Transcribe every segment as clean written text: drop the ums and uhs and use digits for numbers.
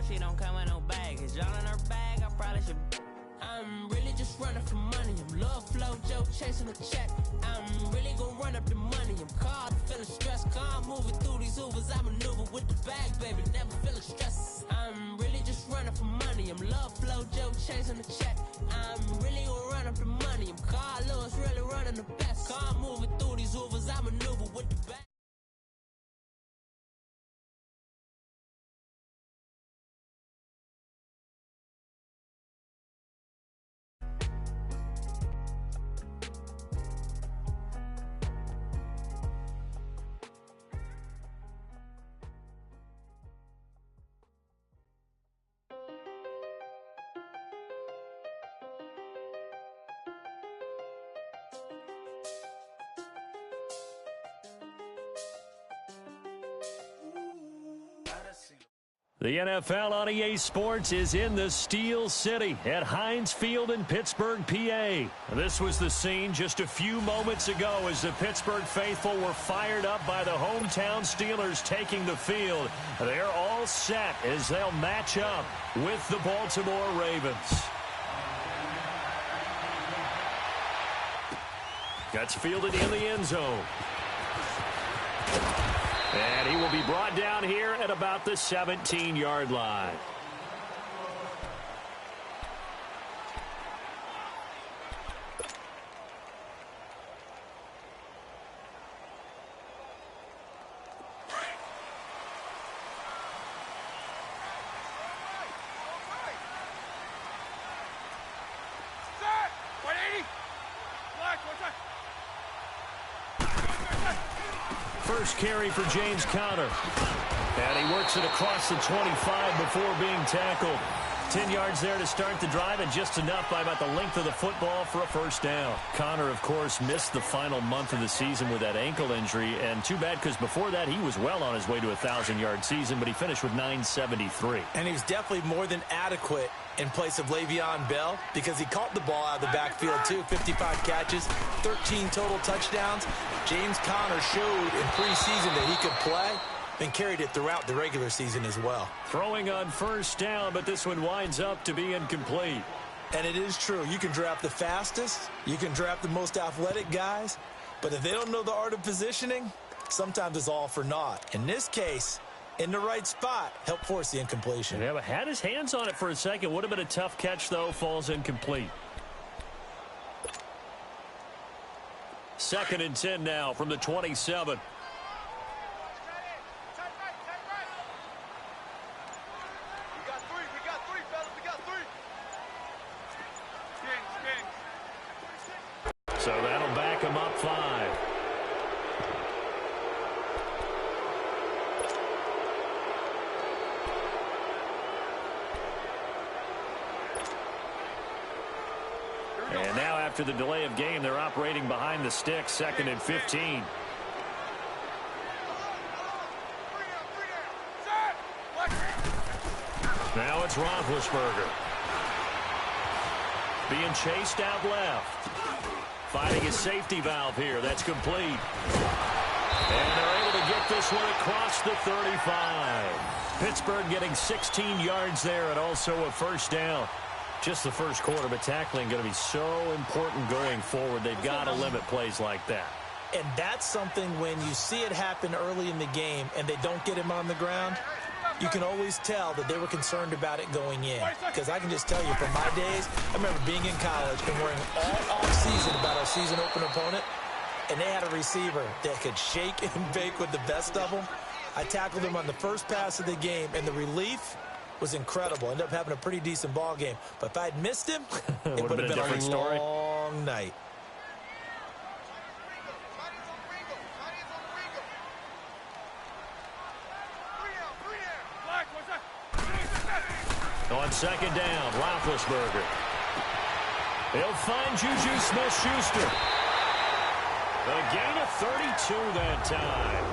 she don't come with no baggage. All in her bag, I probably should. I'm really just running for money. I'm love flow, Joe chasing a check. I'm really gonna run up the money. I'm caught, feeling stressed. Calm, moving through these Ubers. I maneuver with the bag, baby, never feeling stressed. I'm really just running for money. I'm love flow, Joe chasing a check. I'm really gonna run up the money. I'm Carl Lewis, really running the best. Calm, moving through these Ubers. I maneuver with the bag. The NFL on EA Sports is in the Steel City at Heinz Field in Pittsburgh, PA. This was the scene just a few moments ago as the Pittsburgh faithful were fired up by the hometown Steelers taking the field. They're all set as they'll match up with the Baltimore Ravens. Gets fielded in the end zone. And he will be brought down here at about the 17-yard line. First carry for James Conner. And he works it across the 25 before being tackled. 10 yards there to start the drive, and just enough by about the length of the football for a first down. Conner, of course, missed the final month of the season with that ankle injury, and too bad because before that he was well on his way to a 1,000-yard season, but he finished with 973. And he was definitely more than adequate in place of Le'Veon Bell because he caught the ball out of the backfield too. 55 catches, 13 total touchdowns. James Conner showed in preseason that he could play and carried it throughout the regular season as well. Throwing on first down, but this one winds up to be incomplete. And it is true. You can draft the fastest, you can draft the most athletic guys, but if they don't know the art of positioning, sometimes it's all for naught. In this case, in the right spot, helped force the incompletion. Yeah, but had his hands on it for a second. Would have been a tough catch, though. Falls incomplete. 2nd and 10 now from the 27. So that'll back him up 5. And now after the delay of game, they're operating behind the sticks, 2nd and 15. Now it's Roethlisberger. Being chased out left. Finding his safety valve here. That's complete. And they're able to get this one across the 35. Pittsburgh getting 16 yards there and also a first down. Just the first quarter, but tackling going to be so important going forward. They've got to limit plays like that. And that's something when you see it happen early in the game and they don't get him on the ground, you can always tell that they were concerned about it going in. Because I can just tell you from my days, I remember being in college and worrying all offseason about our season opener opponent, and they had a receiver that could shake and bake with the best of them. I tackled him on the first pass of the game, and the relief was incredible. Ended up having a pretty decent ball game. But if I'd missed him, it would have been a long night. On 2nd down, Roethlisberger. He'll find Juju Smith-Schuster. A gain of 32 that time.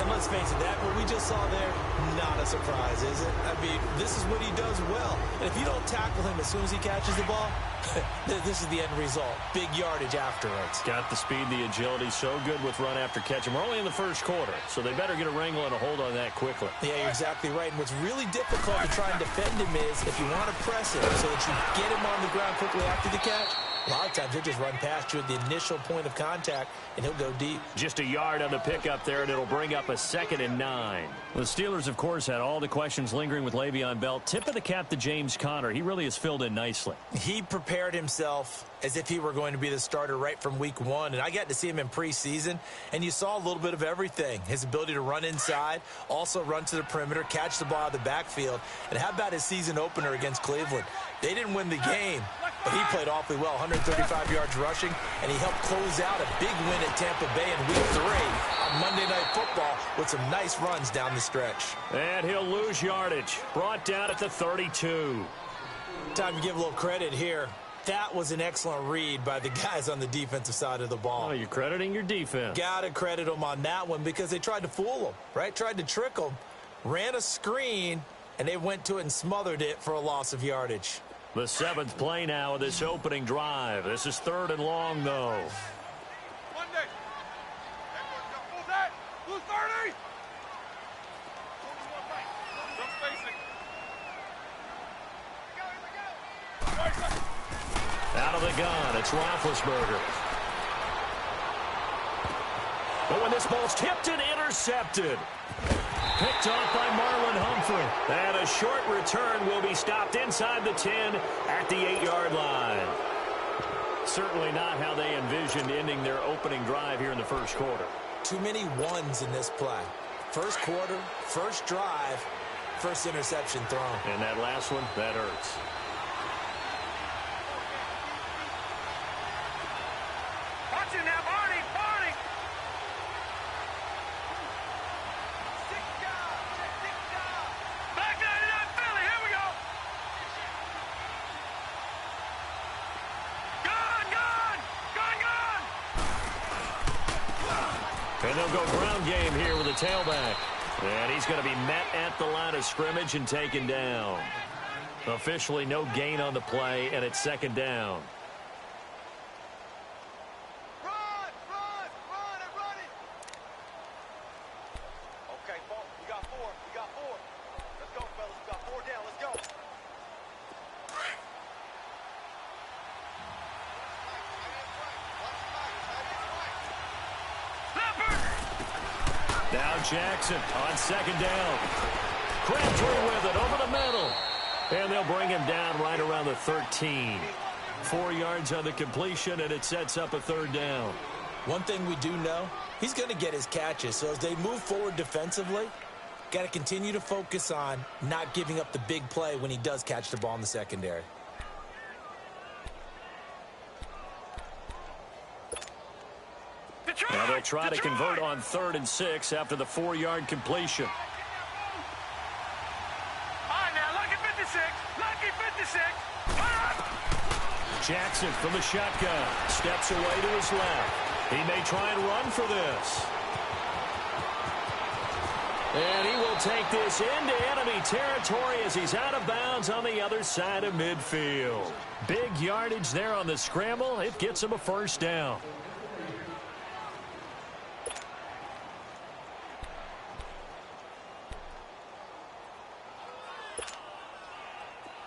And let's face it, that what we just saw there, Not a surprise, is it? I mean, this is what he does well. And if you don't tackle him as soon as he catches the ball, this is the end result. Big yardage afterwards. Got the speed, the agility, so good with run after catch. And we're only in the first quarter, so they better get a wrangle and a hold on that quickly. Yeah, you're exactly right. And what's really difficult to try and defend him is if you want to press him so that you get him on the ground quickly after the catch, a lot of times he'll just run past you at the initial point of contact, and he'll go deep. Just a yard on the pickup there, and it'll bring up a 2nd and 9. The Steelers, of course, had all the questions lingering with Le'Veon Bell. Tip of the cap to James Conner. He really has filled in nicely. He prepared himself as if he were going to be the starter right from week 1, and I got to see him in preseason, and you saw a little bit of everything. His ability to run inside, also run to the perimeter, catch the ball out of the backfield. And how about his season opener against Cleveland? They didn't win the game, but he played awfully well, 135 yards rushing, and he helped close out a big win at Tampa Bay in week 3 on Monday Night Football with some nice runs down the stretch. And he'll lose yardage. Brought down at the 32. Time to give a little credit here. That was an excellent read by the guys on the defensive side of the ball. Oh, you're crediting your defense. Got to credit them on that one because they tried to fool them, right? Tried to trick them, ran a screen, and they went to it and smothered it for a loss of yardage. The 7th play now of this opening drive. This is 3rd and long, though. Out of the gun, it's Roethlisberger. But when this ball's tipped and intercepted. Picked off by Marlon Humphrey. And a short return will be stopped inside the 10 at the 8-yard line. Certainly not how they envisioned ending their opening drive here in the first quarter. Too many ones in this play. First quarter, first drive, first interception thrown. And that last one, that hurts. Watch it now, Barney! Barney! Back 99 Philly, here we go! Gone! And they'll go ground game here with a tailback. And he's going to be met at the line of scrimmage and taken down. Officially no gain on the play, and it's 2nd down. Now Jackson on 2nd down. Crabtree with it over the middle. And they'll bring him down right around the 13. 4 yards on the completion, and it sets up a 3rd down. One thing we do know, he's going to get his catches. So as they move forward defensively, got to continue to focus on not giving up the big play when he does catch the ball in the secondary. Now they'll try to convert on 3rd and 6 after the 4-yard completion. All right, now, lucky 56. Lucky 56. Jackson from the shotgun. Steps away to his left. He may try and run for this. And he will take this into enemy territory as he's out of bounds on the other side of midfield. Big yardage there on the scramble. It gets him a 1st down.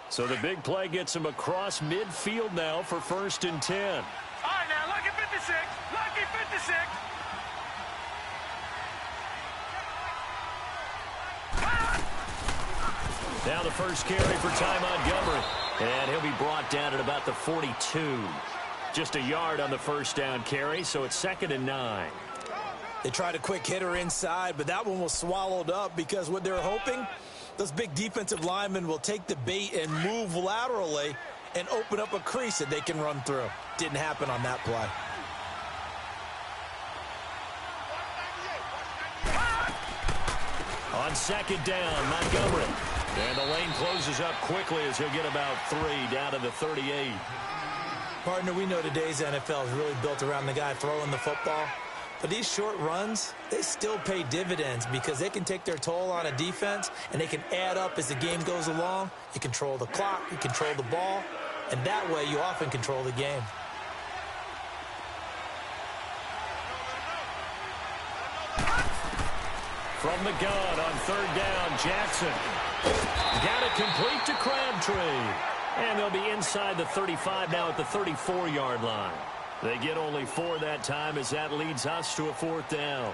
So the big play gets him across midfield now for 1st and 10. All right, now, lucky 56. Lucky 56. Now the first carry for Ty Montgomery. And he'll be brought down at about the 42. Just a yard on the 1st down carry, so it's 2nd and 9. They tried a quick hitter inside, but that one was swallowed up because what they're hoping, those big defensive linemen will take the bait and move laterally and open up a crease that they can run through. Didn't happen on that play. On 2nd down, Montgomery. And the lane closes up quickly as he'll get about 3 down to the 38. Partner, we know today's NFL is really built around the guy throwing the football. But these short runs, they still pay dividends because they can take their toll on a defense, and they can add up as the game goes along. You control the clock, you control the ball, and that way you often control the game. From the gun on third down, Jackson. Got it complete to Crabtree. And they'll be inside the 35 now at the 34-yard line. They get only 4 that time as that leads us to a 4th down.